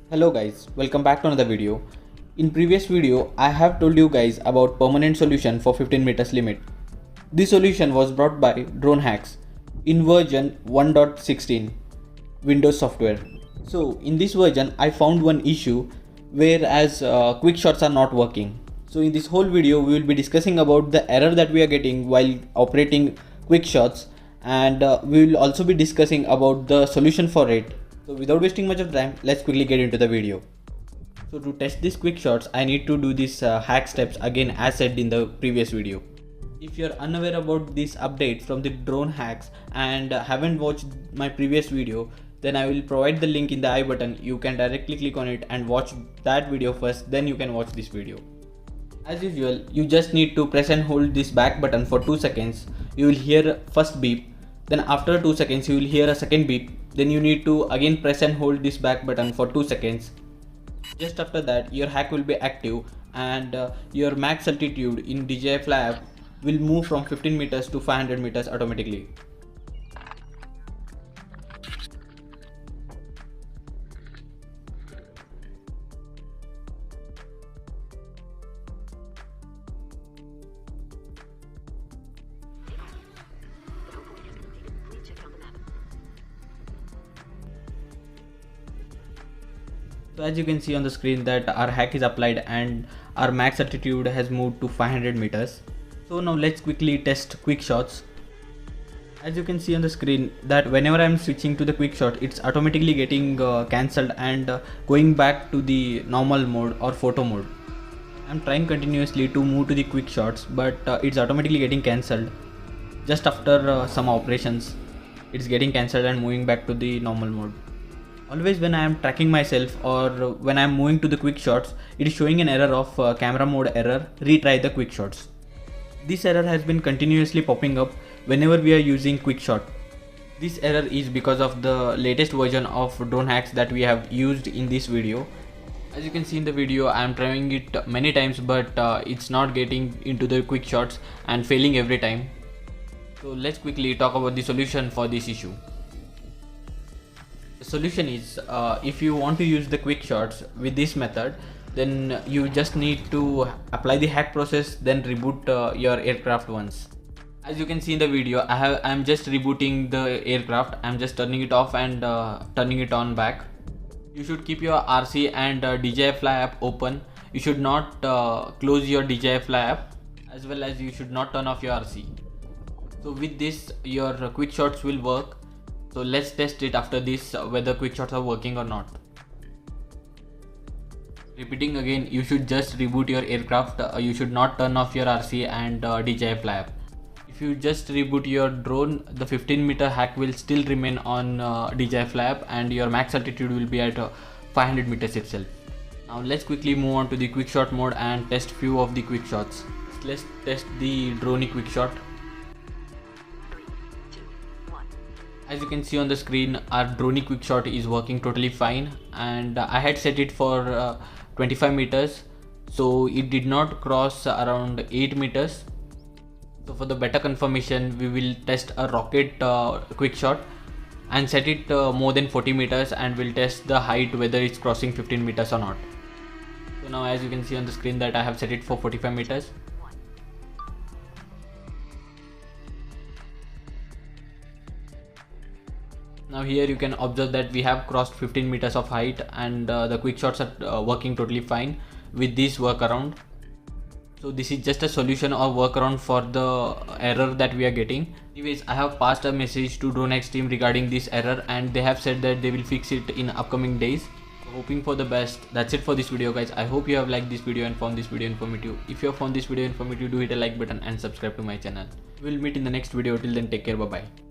Hello guys, welcome back to another video. In previous video, I have told you guys about permanent solution for 15 meters limit. This solution was brought by DroneHacks in version 1.16 Windows software. So in this version, I found one issue whereas quick shots are not working. So in this whole video, we will be discussing about the error that we are getting while operating quick shots, and we will also be discussing about the solution for it. So without wasting much of time, let's quickly get into the video. So to test these quick shots, I need to do these hack steps again as said in the previous video. If you're unaware about this update from the DroneHacks and haven't watched my previous video, then I will provide the link in the I button. You can directly click on it and watch that video first, then you can watch this video. As usual, you just need to press and hold this back button for 2 seconds. You will hear first beep. Then after 2 seconds, you will hear a second beep. Then you need to again press and hold this back button for 2 seconds. Just after that, your hack will be active and your max altitude in DJI Fly app will move from 15 meters to 500 meters automatically. So as you can see on the screen that our hack is applied and our max altitude has moved to 500 meters. So now let's quickly test quick shots. As you can see on the screen that whenever I'm switching to the quick shot, it's automatically getting cancelled and going back to the normal mode or photo mode. I'm trying continuously to move to the quick shots, but it's automatically getting cancelled. Just after some operations, it's getting cancelled and moving back to the normal mode. Always when I am tracking myself or when I am moving to the quick shots, it is showing an error of camera mode error, retry the quick shots. This error has been continuously popping up whenever we are using quick shot. This error is because of the latest version of DroneHacks that we have used in this video. As you can see in the video, I am trying it many times, but it's not getting into the quick shots and failing every time. So let's quickly talk about the solution for this issue. The solution is if you want to use the quick shots with this method, then you just need to apply the hack process, then reboot your aircraft once. As you can see in the video, I'm just rebooting the aircraft. I'm just turning it off and turning it on back. You should keep your RC and DJI Fly app open. You should not close your DJI Fly app, as well as you should not turn off your RC. So with this, your quick shots will work. So let's test it after this whether quick shots are working or not. Repeating again, you should just reboot your aircraft. You should not turn off your RC and DJI Fly app. If you just reboot your drone, the 15 meter hack will still remain on DJI Fly app and your max altitude will be at 500 meters itself. Now let's quickly move on to the quick shot mode and test few of the quick shots. Let's test the drone quick shot. As you can see on the screen, our drone quick shot is working totally fine, and I had set it for 25 meters, so it did not cross around 8 meters. So for the better confirmation, we will test a rocket quick shot and set it more than 40 meters, and we'll test the height whether it's crossing 15 meters or not. So now as you can see on the screen that I have set it for 45 meters. Now here you can observe that we have crossed 15 meters of height, and the quick shots are working totally fine with this workaround. So this is just a solution or workaround for the error that we are getting. Anyways, I have passed a message to DroneHacks team regarding this error, and they have said that they will fix it in upcoming days. So hoping for the best. That's it for this video guys. I hope you have liked this video and found this video informative. If you have found this video informative, do hit a like button and subscribe to my channel. We'll meet in the next video. Till then, take care. Bye bye.